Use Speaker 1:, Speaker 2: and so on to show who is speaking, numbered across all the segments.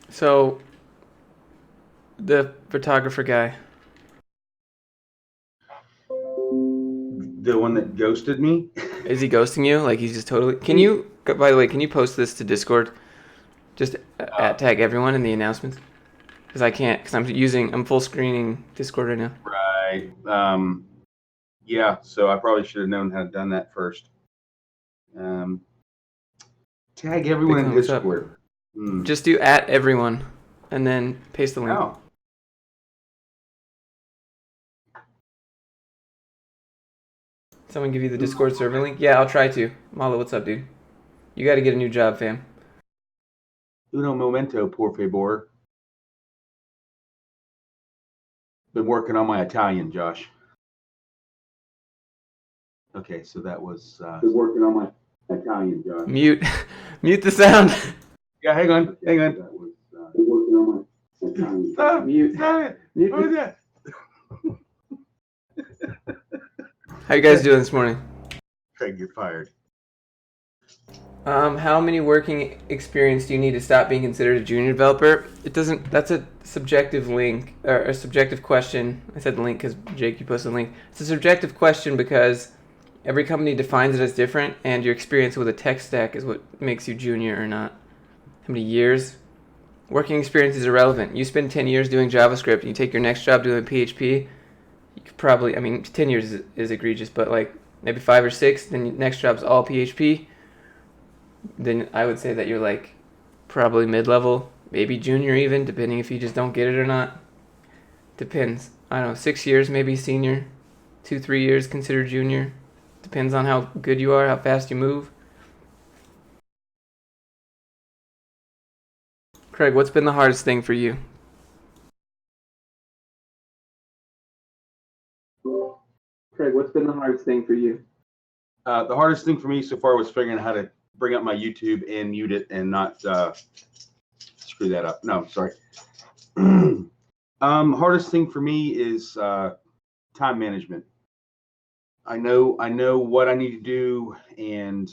Speaker 1: So, the photographer guy,
Speaker 2: The one that ghosted me?
Speaker 1: is he ghosting you? Like he's just totally. Can you, by the way, can you post this to Discord? Just at tag everyone in the announcements. Because I can't, because I'm full screening Discord right now.
Speaker 2: Right. Yeah, so I probably should have known how to done that first. Um, Tag everyone in
Speaker 1: Bitcoin, what's up?
Speaker 2: Discord.
Speaker 1: Just do at everyone, and then paste the link.
Speaker 2: Oh,
Speaker 1: Someone give you the Discord server link? Yeah, I'll try to. Malo, what's up, dude? You got to get a new job, fam.
Speaker 2: uno momento, por favor. Been working on my Italian, Josh. Okay, so that was. Been working on my Italian, Josh.
Speaker 1: Mute, mute the sound.
Speaker 2: Yeah, hang on. That was. Been working on my Italian. Stop!
Speaker 1: Mute.
Speaker 2: Stop it!
Speaker 1: Mute.
Speaker 2: What was that?
Speaker 1: How you guys doing this morning?
Speaker 2: Craig, you're fired.
Speaker 1: How many working experience do you need to stop being considered a junior developer? It doesn't. That's a subjective link or a subjective question. I said the link because Jake, you posted the link. It's a subjective question because every company defines it as different, and your experience with a tech stack is what makes you junior or not. How many years? Working experience is irrelevant. You spend 10 years doing JavaScript, and you take your next job doing PHP. You could probably, I mean, 10 years is egregious, but like maybe 5 or 6. Then your next job's all PHP. Then I would say that you're like probably mid-level, maybe junior even, depending if you just don't get it or not. Depends. I don't know, 6 years maybe senior, 2-3 years considered junior. Depends on how good you are, how fast you move. Craig, what's been the hardest thing for you? Craig, what's been the hardest thing for you?
Speaker 2: The hardest thing for me so far was figuring out how to bring up my YouTube and mute it and not screw that up. No, sorry. Hardest thing for me is time management. I know what I need to do, and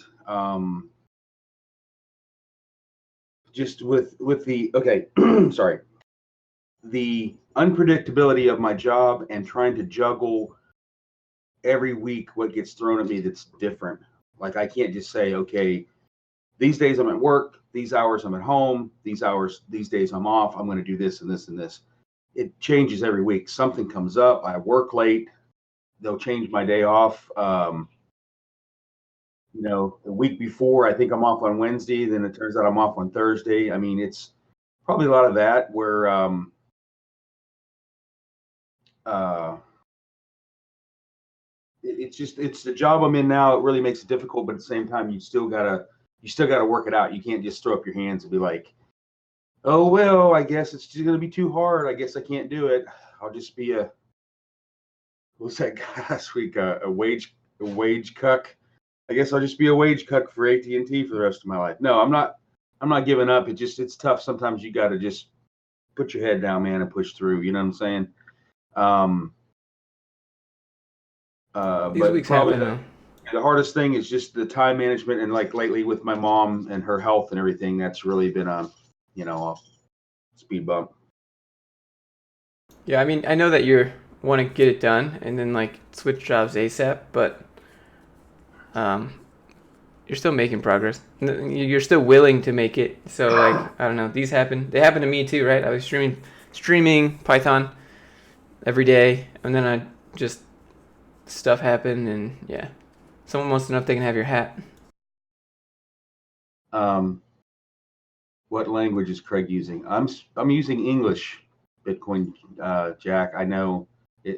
Speaker 2: just with the okay, sorry, the unpredictability of my job and trying to juggle every week what gets thrown at me that's different. Like I can't just say, okay, these days I'm at work, these hours I'm at home, these days I'm off, I'm going to do this and this and this. It changes every week. Something comes up, I work late, they'll change my day off. The week before, I think I'm off on Wednesday, then it turns out I'm off on Thursday. I mean, it's probably a lot of that where it's the job I'm in now. It really makes it difficult, but at the same time, you still gotta work it out. You can't just throw up your hands and be like, oh well, I guess it's just gonna be too hard. I guess I can't do it. I'll just be what's that guy last week? A wage cuck. I guess I'll just be a wage cuck for AT&T for the rest of my life. No, I'm not giving up. It's tough. Sometimes you got to just put your head down, man, and push through. You know what I'm saying?
Speaker 1: These
Speaker 2: But
Speaker 1: weeks
Speaker 2: probably
Speaker 1: happen,
Speaker 2: the hardest thing is just the time management, and like lately with my mom and her health and everything, that's really been a speed bump.
Speaker 1: Yeah, I mean, I know that you want to get it done and then like switch jobs ASAP, but um, you're still making progress. You're still willing to make it. So like, I don't know, these happen. They happen to me too, right? I was streaming Python every day, and then I just stuff happened, and yeah, someone wants to know if they can have your hat.
Speaker 2: What language is Craig using? I'm using English, Bitcoin Jack. I know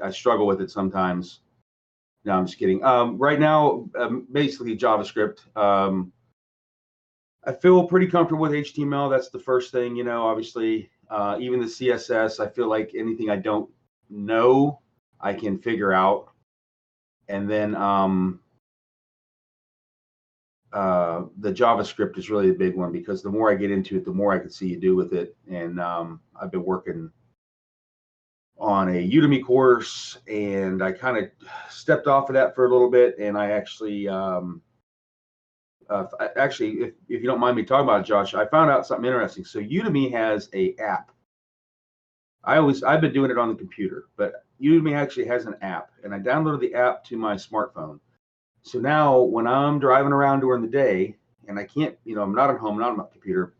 Speaker 2: I struggle with it sometimes. No, I'm just kidding. Right now, basically JavaScript. I feel pretty comfortable with HTML. That's the first thing, obviously. Even the CSS, I feel like anything I don't know, I can figure out. And then the JavaScript is really the big one because the more I get into it, the more I can see you do with it. And I've been working on a Udemy course, and I kind of stepped off of that for a little bit, and I actually Actually, if you don't mind me talking about it, Josh, I found out something interesting. So Udemy has a app. I've been doing it on the computer, but Udemy actually has an app, and I downloaded the app to my smartphone. So now when I'm driving around during the day and I can't, I'm not at home, not on my computer,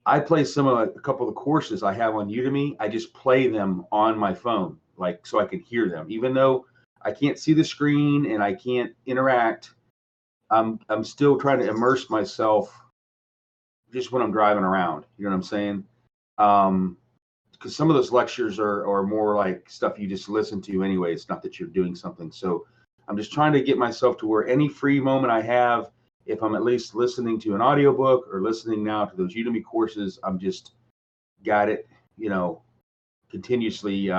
Speaker 2: I play a couple of the courses I have on Udemy. I just play them on my phone, like so I can hear them, even though I can't see the screen and I can't interact. I'm still trying to immerse myself just when I'm driving around. You know what I'm saying? Because some of those lectures are more like stuff you just listen to anyway. It's not that you're doing something. So I'm just trying to get myself to where any free moment I have, if I'm at least listening to an audiobook or listening now to those Udemy courses, I'm just got it, continuously.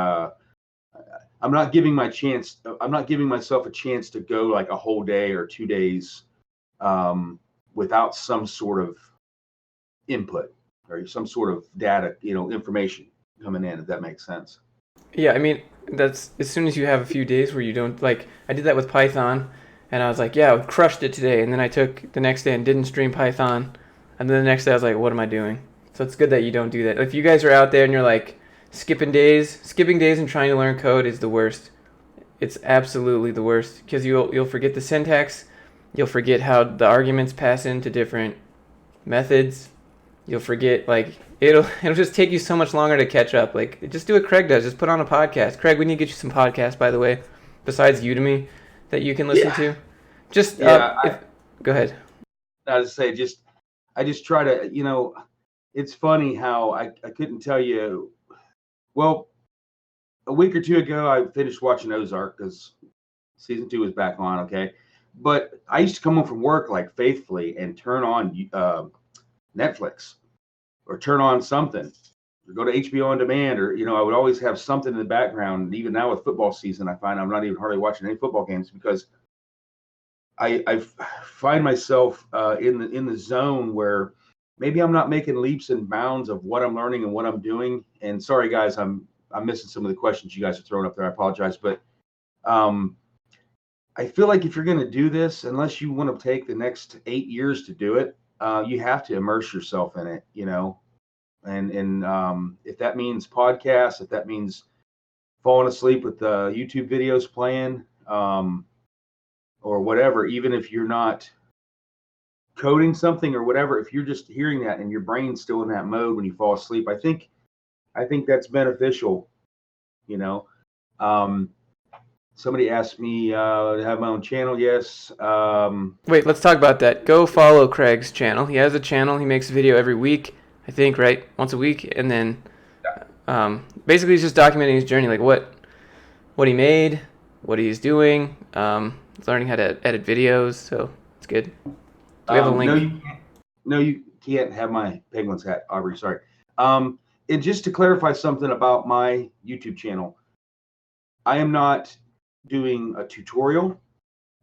Speaker 2: I'm not giving myself a chance to go like a whole day or 2 days without some sort of input or some sort of data, information coming in, if that makes sense.
Speaker 1: Yeah, I mean, that's as soon as you have a few days where you don't like. I did that with Python, and I was like, yeah, I crushed it today. And then I took the next day and didn't stream Python, and then the next day I was like, what am I doing? So it's good that you don't do that. If you guys are out there and you're like skipping days and trying to learn code is the worst. It's absolutely the worst because you'll forget the syntax, you'll forget how the arguments pass into different methods. You'll forget it'll just take you so much longer to catch up. Like just do what Craig does. Just put on a podcast. Craig, we need to get you some podcasts, by the way, besides Udemy that you can listen to. Just go ahead.
Speaker 2: I was say I just try to it's funny how I couldn't tell you. Well, a week or two ago, I finished watching Ozark because season 2 is back on. Okay, but I used to come home from work like faithfully and turn on Netflix or turn on something or go to HBO on demand, or I would always have something in the background. Even now with football season, I find I'm not even hardly watching any football games because I find myself in the zone where maybe I'm not making leaps and bounds of what I'm learning and what I'm doing. And sorry guys, I'm missing some of the questions you guys are throwing up there. I apologize, but I feel like if you're going to do this, unless you want to take the next 8 years to do it, you have to immerse yourself in it, and if that means podcasts, if that means falling asleep with the YouTube videos playing, or whatever, even if you're not coding something or whatever, if you're just hearing that and your brain's still in that mode when you fall asleep, I think that's beneficial. Somebody asked me to have my own channel. Yes.
Speaker 1: Wait, let's talk about that. Go follow Craig's channel. He has a channel. He makes a video every week, I think, right? Once a week, and then basically he's just documenting his journey, like what he made, what he's doing. He's learning how to edit videos, so it's good. Do we have a link?
Speaker 2: No, you can't have my Penguins hat, Aubrey. Sorry. And just to clarify something about my YouTube channel, I am not doing a tutorial.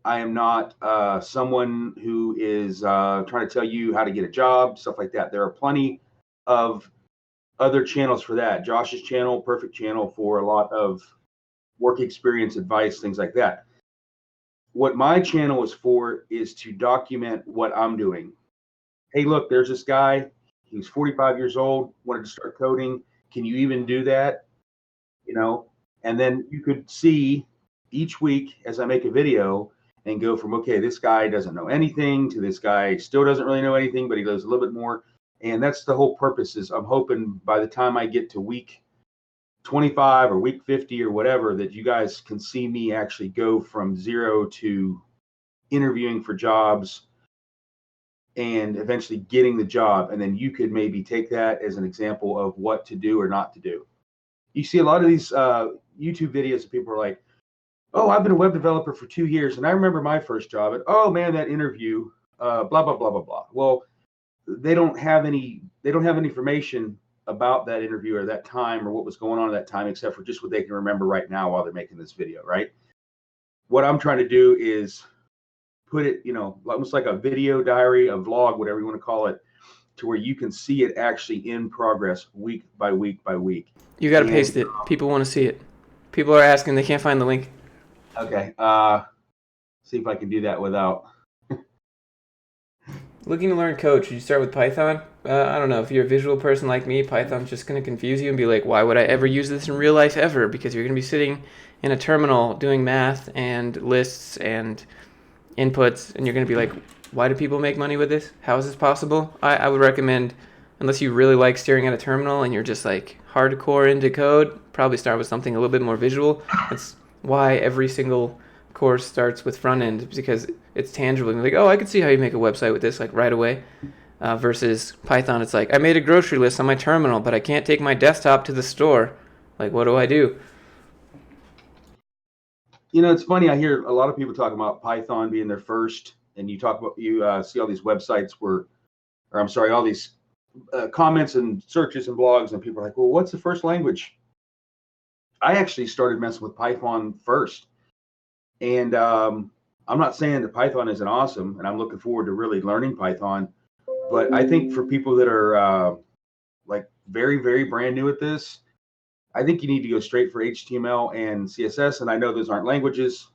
Speaker 2: I am not someone who is trying to tell you how to get a job, stuff like that. There are plenty of other channels for that. Josh's channel, perfect channel for a lot of work experience, advice, things like that. What my channel is for is to document what I'm doing. Hey, look, there's this guy. He's 45 years old, wanted to start coding. Can you even do that? And then you could see each week as I make a video and go from, okay, this guy doesn't know anything to this guy still doesn't really know anything, but he knows a little bit more. And that's the whole purpose. Is I'm hoping by the time I get to week 25 or week 50 or whatever, that you guys can see me actually go from zero to interviewing for jobs and eventually getting the job. And then you could maybe take that as an example of what to do or not to do. You see a lot of these YouTube videos and people are like, oh, I've been a web developer for 2 years and I remember my first job, and oh man, that interview, blah, blah, blah, blah, blah. Well, they don't have any information about that interview or that time or what was going on at that time, except for just what they can remember right now while they're making this video, right? What I'm trying to do is put it, almost like a video diary, a vlog, whatever you want to call it, to where you can see it actually in progress week by week by week.
Speaker 1: You got to paste it. People want to see it. People are asking. They can't find the link.
Speaker 2: Okay. See if I can do that without.
Speaker 1: Looking to learn code, should you start with Python? I don't know. If you're a visual person like me, Python's just going to confuse you and be like, why would I ever use this in real life ever? Because you're going to be sitting in a terminal doing math and lists and inputs, and you're going to be like, why do people make money with this? How is this possible? I would recommend, unless you really like staring at a terminal and you're just like hardcore into code, probably start with something a little bit more visual. That's why every single course starts with front end, because it's tangible. And like, oh, I could see how you make a website with this like right away. Versus Python, it's like, I made a grocery list on my terminal, but I can't take my desktop to the store. Like, what do I do?
Speaker 2: It's funny. I hear a lot of people talking about Python being their first, and you see all these websites where, or I'm sorry, all these comments and searches and blogs, and people are like, well, what's the first language? I actually started messing with Python first. And I'm not saying that Python isn't awesome, and I'm looking forward to really learning Python. But I think for people that are like very, very brand new at this, I think you need to go straight for HTML and CSS. And I know those aren't languages.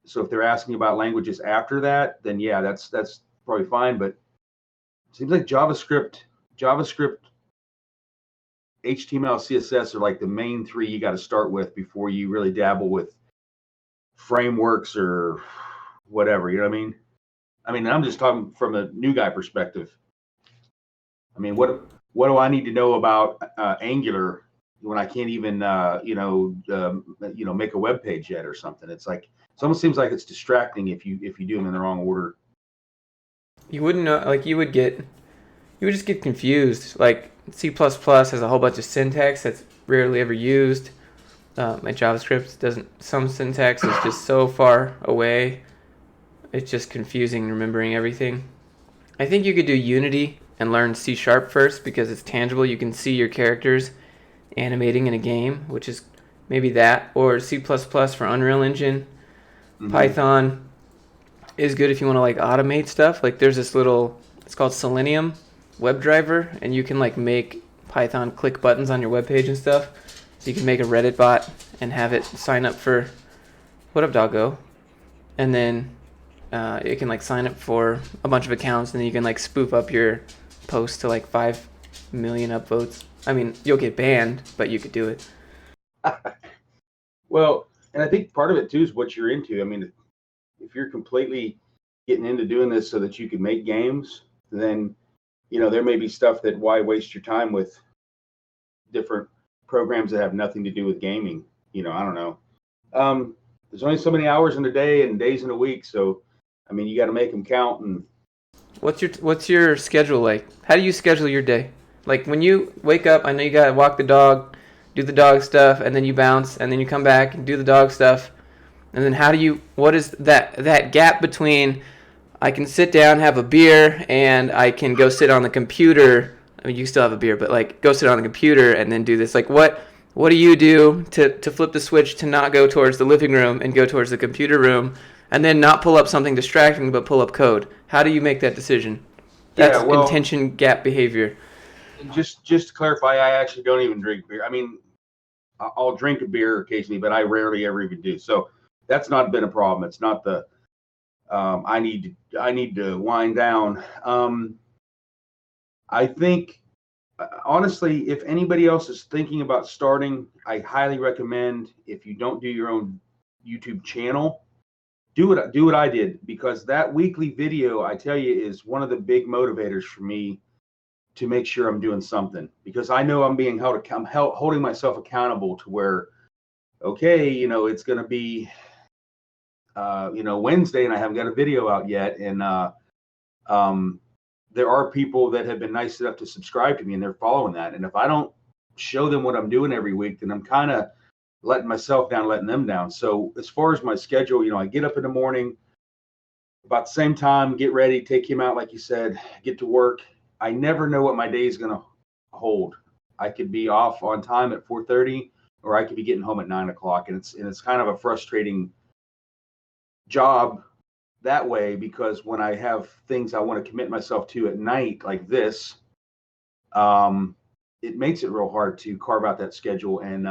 Speaker 2: So if they're asking about languages after that, then yeah, that's probably fine. But it seems like JavaScript, HTML, CSS are like the main three you got to start with before you really dabble with frameworks or whatever. You know what I mean? I'm just talking from a new guy perspective. I mean, what do I need to know about Angular when I can't even make a web page yet or something? It's almost seems like it's distracting if you do them in the wrong order.
Speaker 1: You wouldn't know, like, you would just get confused. Like, C++ has a whole bunch of syntax that's rarely ever used. My JavaScript doesn't, some syntax is just so far away. It's just confusing remembering everything. I think you could do Unity and learn C# first because it's tangible. You can see your characters animating in a game, which is maybe that, or C++ for Unreal Engine. Mm-hmm. Python is good if you want to like automate stuff. Like there's this little, it's called Selenium WebDriver, and you can like make Python click buttons on your web page and stuff. So you can make a Reddit bot and have it sign up for, what up, doggo? And then it can like sign up for a bunch of accounts, and then you can like spoof up your post to like 5 million upvotes. I mean, you'll get banned, but you could do it.
Speaker 2: Well, and I think part of it too is what you're into. I mean, if you're completely getting into doing this so that you can make games, then there may be stuff that why waste your time with different programs that have nothing to do with gaming. I don't know. There's only so many hours in a day and days in a week, so I mean, you got to make them count. And
Speaker 1: what's your schedule like? How do you schedule your day? Like when you wake up, I know you gotta walk the dog, do the dog stuff, and then you bounce, and then you come back and do the dog stuff, and then what is that gap between I can sit down, have a beer, and I can go sit on the computer. I mean, you still have a beer, but like go sit on the computer and then do this. Like what do you do to flip the switch to not go towards the living room and go towards the computer room, and then not pull up something distracting but pull up code? How do you make that decision? That's intention gap behavior.
Speaker 2: Just to clarify, I actually don't even drink beer. I mean, I'll drink a beer occasionally, but I rarely ever even do. So that's not been a problem. It's not the I need to wind down. I think honestly, if anybody else is thinking about starting, I highly recommend, if you don't do your own YouTube channel, do what I did, because that weekly video, I tell you, is one of the big motivators for me to make sure I'm doing something, because I know I'm holding myself accountable to where, okay, it's going to be, Wednesday and I haven't got a video out yet. And there are people that have been nice enough to subscribe to me and they're following that. And if I don't show them what I'm doing every week, then I'm kind of letting myself down, letting them down. So as far as my schedule, I get up in the morning about the same time, get ready, take him out, like you said, get to work. I never know what my day is going to hold. I could be off on time at 4:30, or I could be getting home at 9 o'clock. And it's kind of a frustrating job that way, because when I have things I want to commit myself to at night like this, it makes it real hard to carve out that schedule and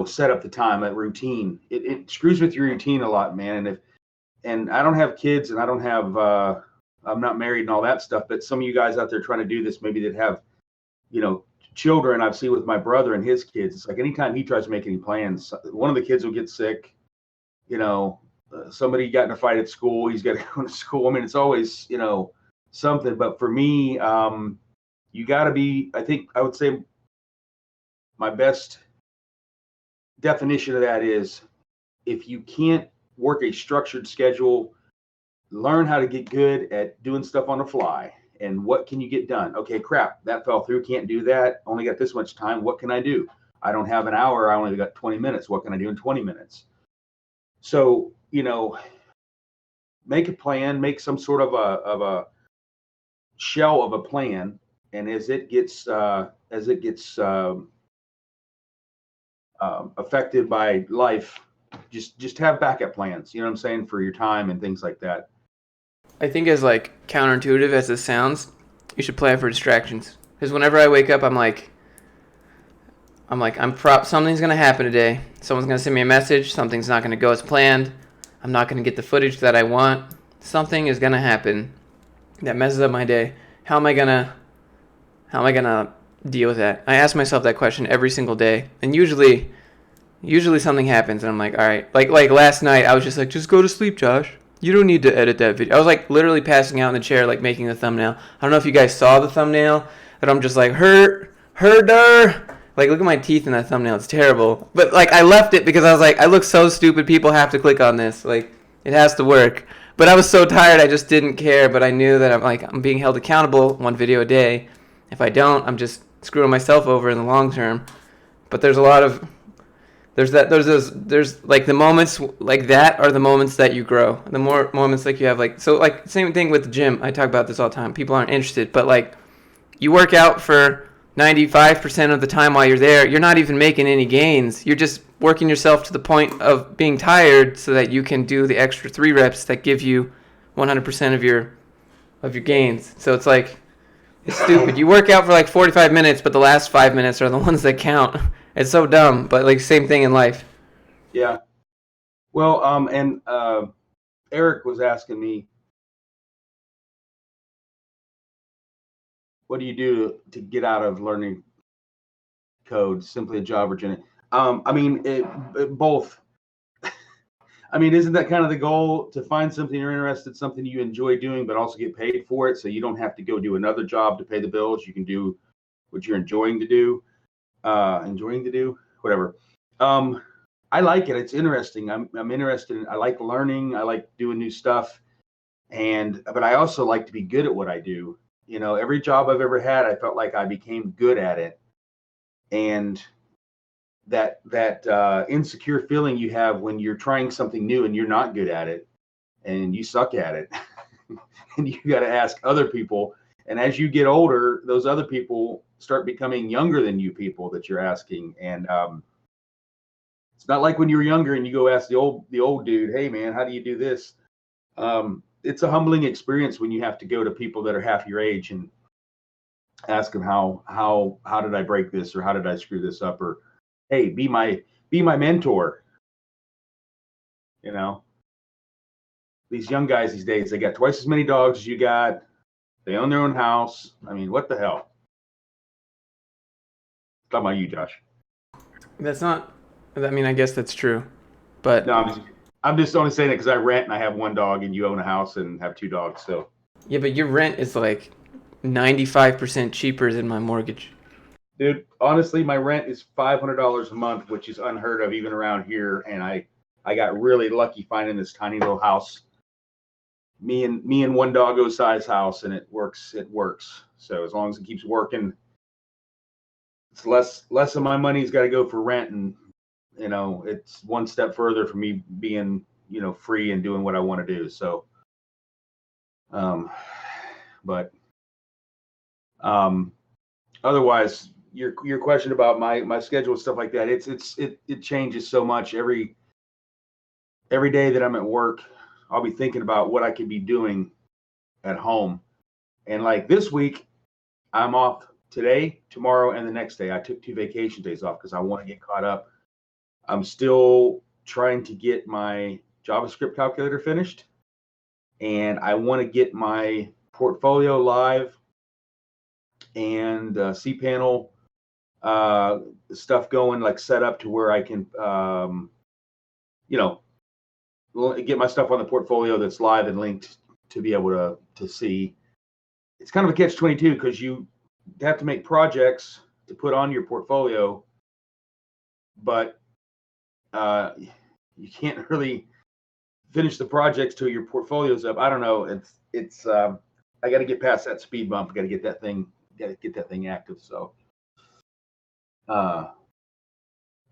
Speaker 2: set up the time, that routine. It screws with your routine a lot, man. And and I don't have kids, and I don't have I'm not married and all that stuff, but some of you guys out there trying to do this, maybe that have, children. I've seen with my brother and his kids, it's like anytime he tries to make any plans, one of the kids will get sick. Somebody got in a fight at school, he's got to go to school. I mean, it's always, something. But for me, you got to be, I think I would say my best definition of that is, if you can't work a structured schedule, learn how to get good at doing stuff on the fly. And what can you get done? Okay, crap, that fell through, can't do that, only got this much time, what can I do? I don't have an hour, I only got 20 minutes, what can I do in 20 minutes? So, make a plan, make some sort of a shell of a plan, and as it gets affected by life, just have backup plans. You know what I'm saying, for your time and things like that.
Speaker 1: I think as like counterintuitive as this sounds, you should plan for distractions. Because whenever I wake up, something's gonna happen today. Someone's gonna send me a message. Something's not gonna go as planned. I'm not gonna get the footage that I want. Something is gonna happen that messes up my day. How am I gonna deal with that? I ask myself that question every single day, and usually something happens, and I'm like, all right. Like last night, I was just like, just go to sleep, Josh. You don't need to edit that video. I was like literally passing out in the chair, like making the thumbnail. I don't know if you guys saw the thumbnail, but I'm just like, herder. Like, look at my teeth in that thumbnail. It's terrible. But like, I left it because I was like, I look so stupid. People have to click on this. Like, it has to work. But I was so tired, I just didn't care. But I knew that I'm being held accountable, one video a day. If I don't, I'm just screwing myself over in the long term. But there's like the moments like that are the moments that you grow. The more moments like you have, like, so like same thing with the gym. I talk about this all the time. People aren't interested, but like you work out for 95% of the time while you're there, you're not even making any gains. You're just working yourself to the point of being tired so that you can do the extra 3 reps that give you 100% of your gains. So it's like, it's stupid. You work out for like 45 minutes, but the last 5 minutes are the ones that count. It's so dumb, but like same thing in life.
Speaker 2: Yeah. Well, and Eric was asking me, what do you do to get out of learning code? Simply a job, Virginia. I mean, both. I mean, isn't that kind of the goal, to find something you're interested, something you enjoy doing, but also get paid for it, so you don't have to go do another job to pay the bills? You can do what you're enjoying to do, whatever. I like it. It's interesting. I'm interested in. I like learning. I like doing new stuff, but I also like to be good at what I do. Every job I've ever had, I felt like I became good at it, and that insecure feeling you have when you're trying something new and you're not good at it and you suck at it and you got to ask other people, and as you get older, those other people start becoming younger than you people that you're asking, and it's not like when you were younger and you go ask the old dude, hey man, how do you do this? It's a humbling experience when you have to go to people that are half your age and ask them how did I break this, or how did I screw this up, or hey, be my mentor. These young guys these days, they got twice as many dogs as you got. They own their own house. I mean, what the hell? Talking about you, Josh.
Speaker 1: That's not. I mean, I guess that's true, but
Speaker 2: No, I'm just only saying it because I rent and I have 1 dog, and you own a house and have 2 dogs. So
Speaker 1: yeah, but your rent is like 95% cheaper than my mortgage.
Speaker 2: dude, honestly, my rent is $500 a month, which is unheard of even around here. And I got really lucky finding this tiny little house, me and 1 doggo size house, and it works. So as long as it keeps working, it's less of my money's got to go for rent, and it's one step further for me being free and doing what I want to do. So but otherwise, your question about my schedule and stuff like that, it changes so much every day that I'm at work. I'll be thinking about what I could be doing at home. And like this week, I'm off today, tomorrow, and the next day. I took 2 vacation days off because I want to get caught up. I'm still trying to get my JavaScript calculator finished. and I want to get my portfolio live and cPanel stuff going, like set up to where I can, get my stuff on the portfolio that's live and linked to be able to see. It's kind of a catch-22 because you have to make projects to put on your portfolio, but you can't really finish the projects till your portfolio's up. I don't know. It's I got to get past that speed bump. I got to get that thing active. So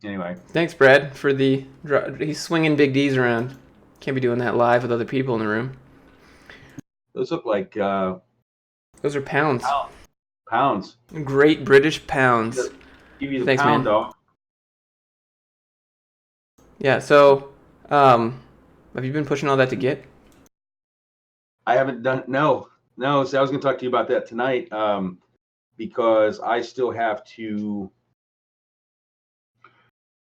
Speaker 2: anyway,
Speaker 1: Thanks, Brad, for he's swinging big D's around. Can't be doing that live with other people in the room.
Speaker 2: those look like
Speaker 1: Those are pounds.
Speaker 2: Pounds.
Speaker 1: Great British pounds.
Speaker 2: Give you the
Speaker 1: Thanks,
Speaker 2: pound,
Speaker 1: man.
Speaker 2: dog.
Speaker 1: Yeah. So, have you been pushing all that to Git?
Speaker 2: I haven't done no. See, I was going to talk to you about that tonight because I still have to.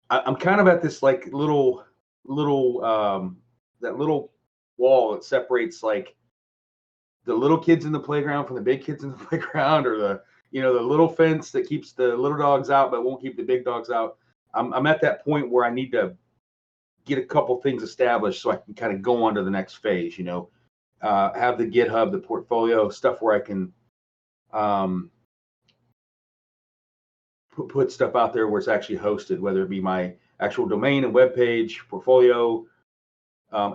Speaker 2: I'm kind of at this like little that little wall that separates like the little kids in the playground from the big kids in the playground, or the little fence that keeps the little dogs out but won't keep the big dogs out. I'm at that point where I need to get a couple things established so I can kind of go on to the next phase. Have the GitHub, the portfolio stuff where I can put stuff out there where it's actually hosted, whether it be my actual domain and web page, portfolio,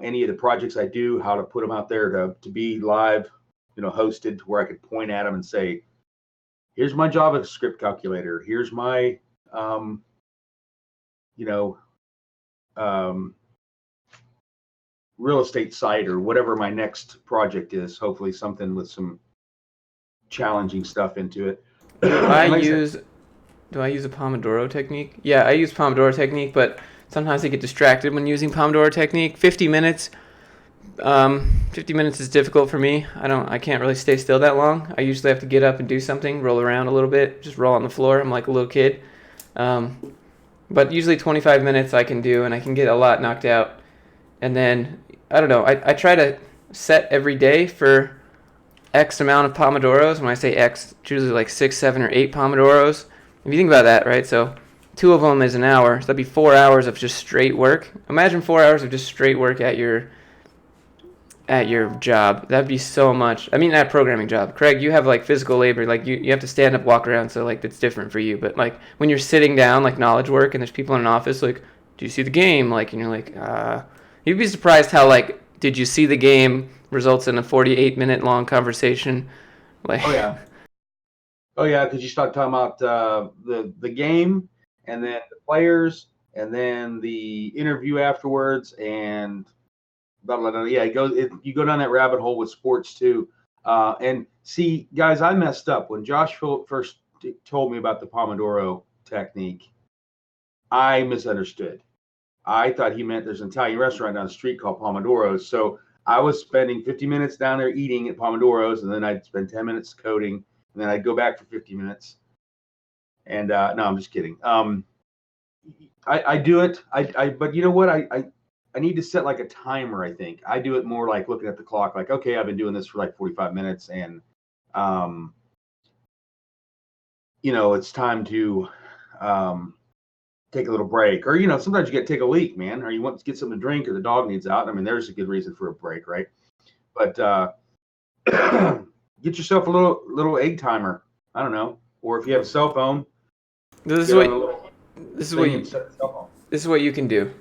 Speaker 2: any of the projects I do, how to put them out there to be live, hosted, to where I could point at them and say, here's my JavaScript calculator, here's my real estate site, or whatever my next project is. Hopefully something with some challenging stuff into it.
Speaker 1: Do I use a Pomodoro technique? Yeah, I use Pomodoro technique, but sometimes I get distracted when using Pomodoro technique. 50 minutes. 50 minutes is difficult for me. I can't really stay still that long. I usually have to get up and do something, roll around a little bit, just roll on the floor. I'm like a little kid. But usually 25 minutes I can do, and I can get a lot knocked out. And then, I don't know, I try to set every day for X amount of Pomodoros. When I say X, it's usually like 6, 7, or 8 Pomodoros. If you think about that, right? So 2 of them is an hour. So that'd be 4 hours of just straight work. Imagine 4 hours of just straight work at your job. That'd be so much. I mean, that programming job. Craig, you have like physical labor. Like you have to stand up, walk around. So like that's different for you. But like when you're sitting down, like knowledge work, and there's people in an office, like, do you see the game? Like, and you're like, you'd be surprised how like, did you see the game results in a 48-minute long conversation. Like,
Speaker 2: oh yeah, because you start talking about the game, and then the players, and then the interview afterwards, and blah blah blah. Yeah, you go down that rabbit hole with sports too. And see, guys, I messed up when Josh Phillip first told me about the Pomodoro technique. I misunderstood. I thought he meant there's an Italian restaurant down the street called Pomodoro's. So I was spending 50 minutes down there eating at Pomodoro's, and then I'd spend 10 minutes coding, and then I'd go back for 50 minutes. And no, I'm just kidding. I do it. But you know what? I need to set like a timer. I think I do it more like looking at the clock. Like, okay, I've been doing this for like 45 minutes, and it's time to take a little break. Or sometimes you get to take a leak, man, or you want to get something to drink, or the dog needs out. I mean, there's a good reason for a break, right? But get yourself a little egg timer. I don't know. Or if you have a cell phone,
Speaker 1: this is what you can do.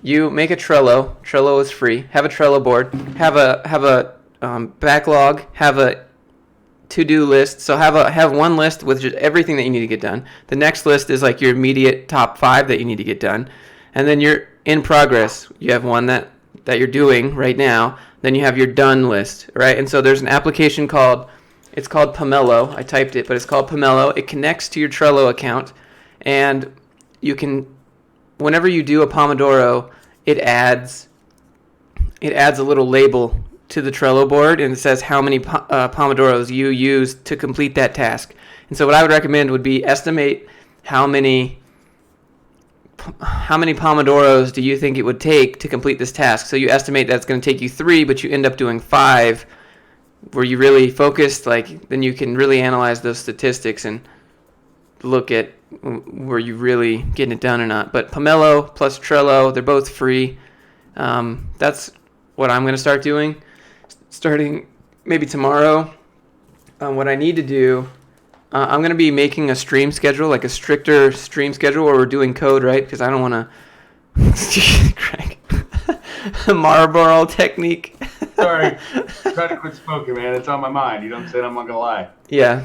Speaker 1: You make a Trello. Trello is free. Have a Trello board. Have a backlog. Have a to-do list. So have one list with just everything that you need to get done. The next list is like your immediate top 5 that you need to get done, and then you're in progress. You have one that you're doing right now. Then you have your done list, right? And so there's an application called Pomelo. I typed it, but it's called Pomelo. It connects to your Trello account, and you can, whenever you do a Pomodoro, it adds a little label to the Trello board, and it says how many Pomodoros you used to complete that task. And so what I would recommend would be estimate how many how many Pomodoros do you think it would take to complete this task? So you estimate that's going to take you 3, but you end up doing 5. Were you really focused? Like, then you can really analyze those statistics and look at were you really getting it done or not. But Pomelo plus Trello, they're both free. That's what I'm going to start doing, starting maybe tomorrow. What I need to do, I'm going to be making a stream schedule, like a stricter stream schedule where we're doing code, right? Because I don't want to Craig. Marlboro technique.
Speaker 2: Sorry, try to quit smoking, man. It's on my mind. You know what I'm saying? I'm not gonna lie.
Speaker 1: Yeah.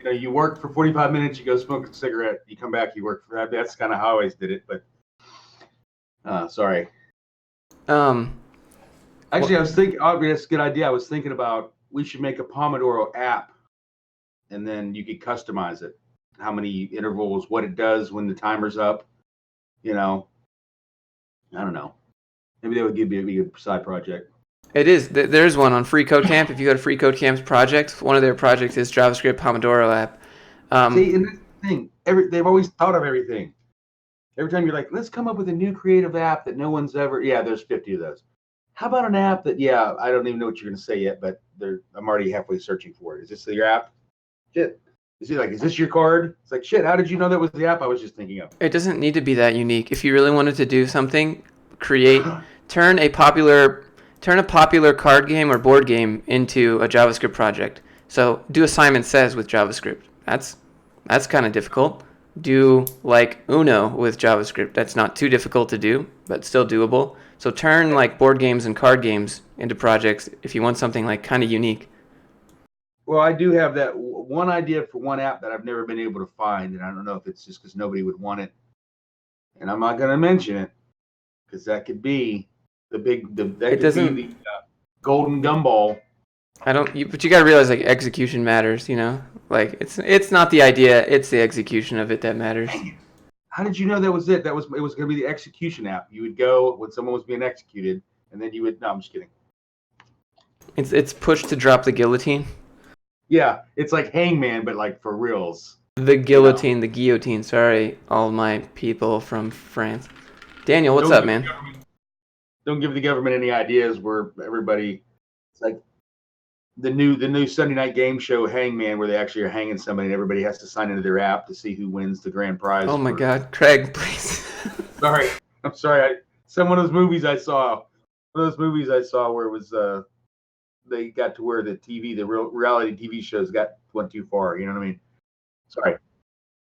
Speaker 2: You work for 45 minutes, you go smoke a cigarette, you come back, you work for that. That's kind of how I always did it. But sorry. Actually, I was thinking. Oh, that's a good idea. I was thinking about we should make a Pomodoro app, and then you could customize it. How many intervals, what it does when the timer's up. I don't know. Maybe that would give you a good side project.
Speaker 1: It is. There's one on Free Code Camp. If you go to Free Code Camp's project, one of their projects is JavaScript Pomodoro app.
Speaker 2: See, and that's the thing. They've always thought of everything. Every time you're like, let's come up with a new creative app that no one's ever. Yeah, there's 50 of those. How about an app that? Yeah, I don't even know what you're going to say yet, but I'm already halfway searching for it. Is this your app? Shit. Is this your card? It's like, shit, how did you know that was the app I was just thinking of?
Speaker 1: It doesn't need to be that unique. If you really wanted to do something, turn a popular card game or board game into a JavaScript project. So do a Simon Says with JavaScript. That's kind of difficult. Do like Uno with JavaScript. That's not too difficult to do, but still doable. So turn like board games and card games into projects if you want something like kind of unique.
Speaker 2: Well, I do have that one idea for one app that I've never been able to find, and I don't know if it's just because nobody would want it. And I'm not going to mention it because that could be the golden gumball.
Speaker 1: But you gotta realize like execution matters. Like it's not the idea, it's the execution of it that matters.
Speaker 2: How did you know that was it? It was going to be the execution app. You would go when someone was being executed, and then you would. No, I'm just kidding.
Speaker 1: It's push to drop the guillotine.
Speaker 2: Yeah, it's like Hangman, but like for reals.
Speaker 1: The guillotine, the guillotine. Sorry, all my people from France. Daniel, what's up, man?
Speaker 2: Don't give the government any ideas where everybody. It's like the new Sunday night game show Hangman, where they actually are hanging somebody, and everybody has to sign into their app to see who wins the grand prize.
Speaker 1: Oh my God, Craig, please.
Speaker 2: I'm sorry. One of those movies I saw where it was they got to where the reality TV shows went too far. You know what I mean? Sorry.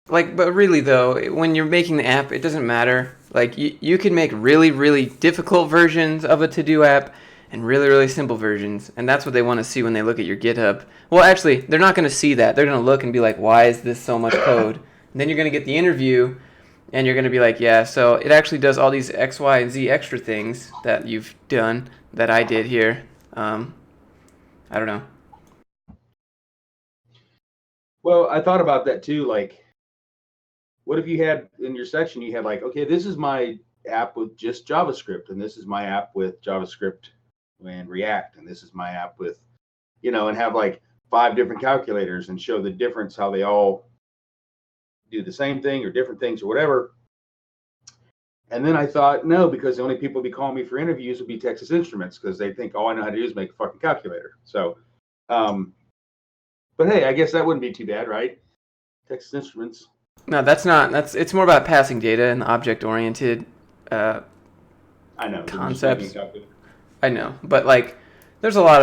Speaker 1: Like, but really though, when you're making the app, it doesn't matter. Like, you can make really, really difficult versions of a to-do app and really, really simple versions, and that's what they want to see when they look at your GitHub. Well, actually, they're not going to see that. They're going to look and be like, why is this so much code? And then you're going to get the interview, and you're going to be like, yeah, so it actually does all these X, Y, and Z extra things that you've done that I did here. I don't know.
Speaker 2: Well, I thought about that too. Like, what if you had in your section, you had like, okay, this is my app with just JavaScript, and this is my app with JavaScript and React, and this is my app with, and have like 5 different calculators and show the difference, how they all do the same thing or different things or whatever. And then I thought, no, because the only people who be calling me for interviews would be Texas Instruments, because they think all I know how to do is make a fucking calculator. So, but hey, I guess that wouldn't be too bad, right? Texas Instruments.
Speaker 1: No, it's more about passing data and object-oriented
Speaker 2: I know
Speaker 1: concepts. I know, but like, there's a lot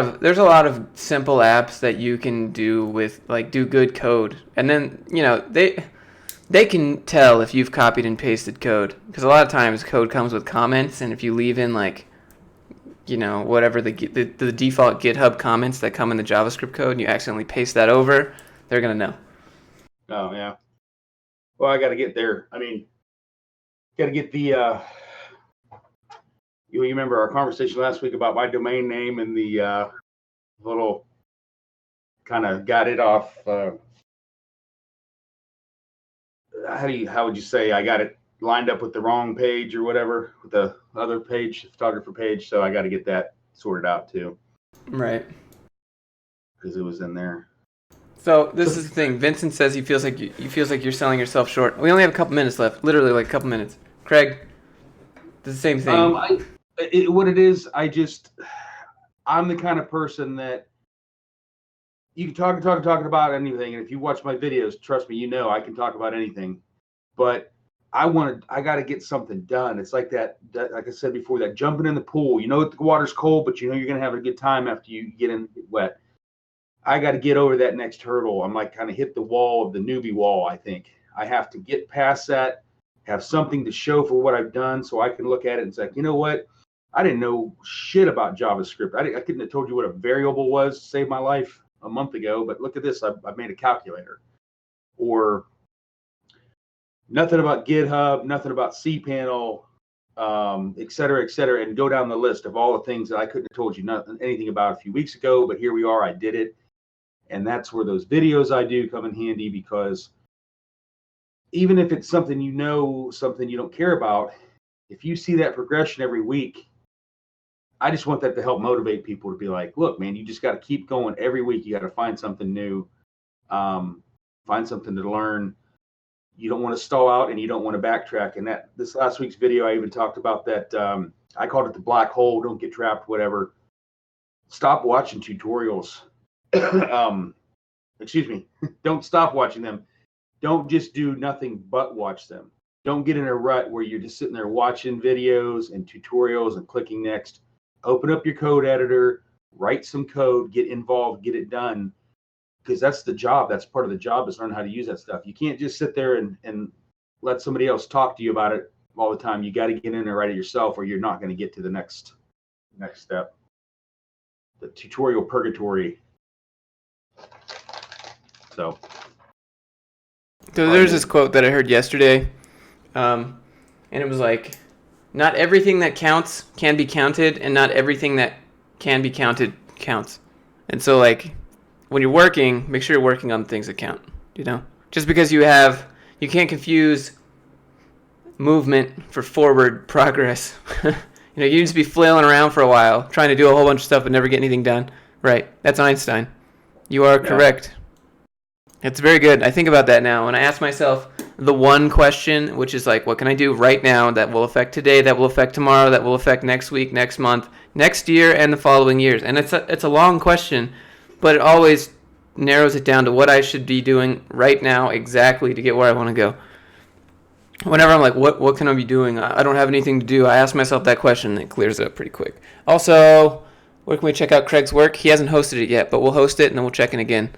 Speaker 1: of simple apps that you can do with like do good code, and then they can tell if you've copied and pasted code, because a lot of times code comes with comments, and if you leave in like whatever the default GitHub comments that come in the JavaScript code, and you accidentally paste that over, they're gonna know.
Speaker 2: Oh yeah. Well, I got to get there. I mean, got to get the. You remember our conversation last week about my domain name and the little kind of got it off. How would you say I got it lined up with the wrong page or whatever, with the other page, photographer page? So I got to get that sorted out too.
Speaker 1: Right.
Speaker 2: Because it was in there.
Speaker 1: So this is the thing. Vincent says he feels like he feels like you're selling yourself short. We only have a couple minutes left. Literally, like a couple minutes. Craig, it's the same thing.
Speaker 2: What it is, I'm the kind of person that you can talking about anything, and if you watch my videos, trust me, I can talk about anything. But I got to get something done. It's like that, like I said before, that jumping in the pool. The water's cold, but you're gonna have a good time after you get wet. I got to get over that next hurdle. I'm like kind of hit the wall of the newbie wall. I think I have to get past that, have something to show for what I've done, so I can look at it and say, you know what? I didn't know shit about JavaScript. I couldn't have told you what a variable was to save my life a month ago, but look at this. I've made a calculator. Or nothing about GitHub, nothing about cPanel, et cetera, and go down the list of all the things that I couldn't have told you anything about a few weeks ago, but here we are. I did it. And that's where those videos I do come in handy, because even if it's something something you don't care about, if you see that progression every week, I just want that to help motivate people to be like, look, man, you just got to keep going every week. You got to find something new, find something to learn. You don't want to stall out and you don't want to backtrack. And this last week's video, I even talked about that. I called it the black hole. Don't get trapped, whatever. Stop watching tutorials. Excuse me. Don't stop watching them. Don't just do nothing but watch them. Don't get in a rut where you're just sitting there watching videos and tutorials and clicking next. Open up your code editor, write some code, get involved, get it done. Because that's the job. That's part of the job, is learn how to use that stuff. You can't just sit there and let somebody else talk to you about it all the time. You got to get in there, write it yourself, or you're not going to get to the next step. The tutorial purgatory. So
Speaker 1: there's this quote that I heard yesterday, and it was like, not everything that counts can be counted, and not everything that can be counted counts. And so, like, when you're working, make sure you're working on things that count. Just because you can't confuse movement for forward progress. You can just be flailing around for a while, trying to do a whole bunch of stuff but never get anything done. Right? That's Einstein. You are correct. It's very good. I think about that now. When I ask myself the one question, which is like, what can I do right now that will affect today, that will affect tomorrow, that will affect next week, next month, next year, and the following years? And it's a long question, but it always narrows it down to what I should be doing right now exactly to get where I want to go. Whenever I'm like, what can I be doing? I don't have anything to do. I ask myself that question, and it clears it up pretty quick. Also, where can we check out Craig's work? He hasn't hosted it yet, but we'll host it, and then we'll check in again.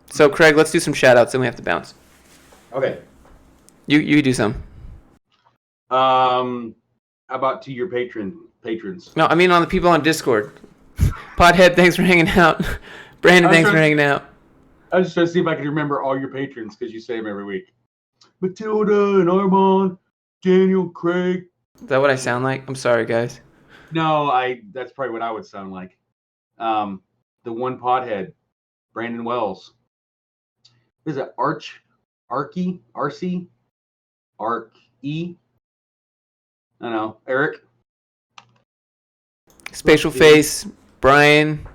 Speaker 1: So, Craig, let's do some shout-outs, then we have to bounce.
Speaker 2: Okay.
Speaker 1: You do some.
Speaker 2: How about to your patrons?
Speaker 1: No, I mean on the people on Discord. Podhead, thanks for hanging out. Brandon, thanks for hanging out.
Speaker 2: I was just trying to see if I could remember all your patrons, because you say them every week. Matilda and Armand, Daniel, Craig.
Speaker 1: Is that what I sound like? I'm sorry, guys.
Speaker 2: No, that's probably what I would sound like. The one pothead, Brandon Wells. Is it Arky? RC? Ark E? I don't know. Eric?
Speaker 1: Spatial Face, Brian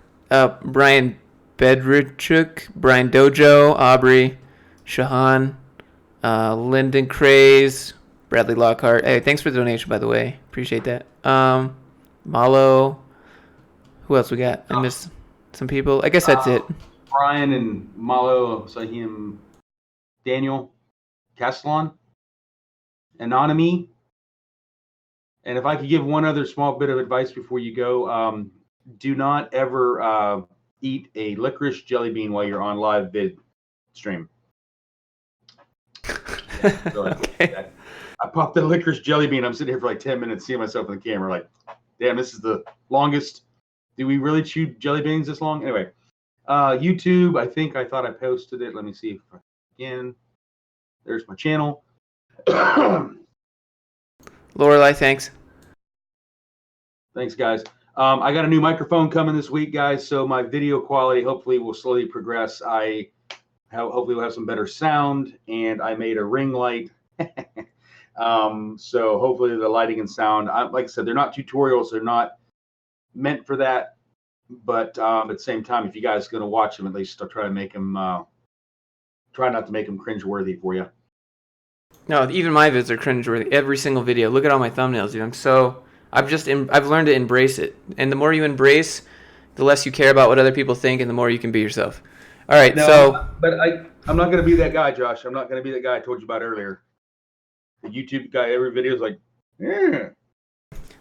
Speaker 1: Bedrichuk, Brian Dojo, Aubrey, Shahan, Lyndon Craze, Bradley Lockhart. Hey, thanks for the donation, by the way. Appreciate that. Malo. Who else we got? I missed some people. I guess that's it.
Speaker 2: Brian and Malo, Sahim, Daniel, Castellan, Anonymy. And if I could give one other small bit of advice before you go, do not ever eat a licorice jelly bean while you're on live vid stream. So
Speaker 1: Okay.
Speaker 2: I popped the licorice jelly bean. I'm sitting here for like 10 minutes seeing myself in the camera like, damn, this is the longest. Do we really chew jelly beans this long? Anyway, YouTube, I thought I posted it. Let me see if again. There's my channel.
Speaker 1: Lorelai, thanks.
Speaker 2: Thanks, guys. I got a new microphone coming this week, guys, so my video quality hopefully will slowly progress. Hopefully we'll have some better sound, and I made a ring light. So hopefully the lighting and sound, like I said, they're not tutorials. They're not meant for that. But at the same time, if you guys are going to watch them, at least I'll try to make them, try not to make them cringeworthy for you.
Speaker 1: No, even my vids are cringeworthy. Every single video. Look at all my thumbnails, dude. I've learned to embrace it. And the more you embrace, the less you care about what other people think, and the more you can be yourself. All right,
Speaker 2: No, but I'm not going to be that guy, Josh. I'm not going to be that guy I told you about earlier. The YouTube guy, every video is like, yeah.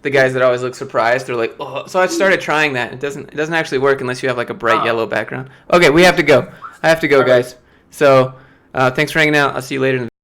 Speaker 1: The guys that always look surprised, they're like, oh. So I started trying that. It doesn't actually work unless you have like a bright yellow background. Okay, we have to go. I have to go, guys. So thanks for hanging out. I'll see you later in the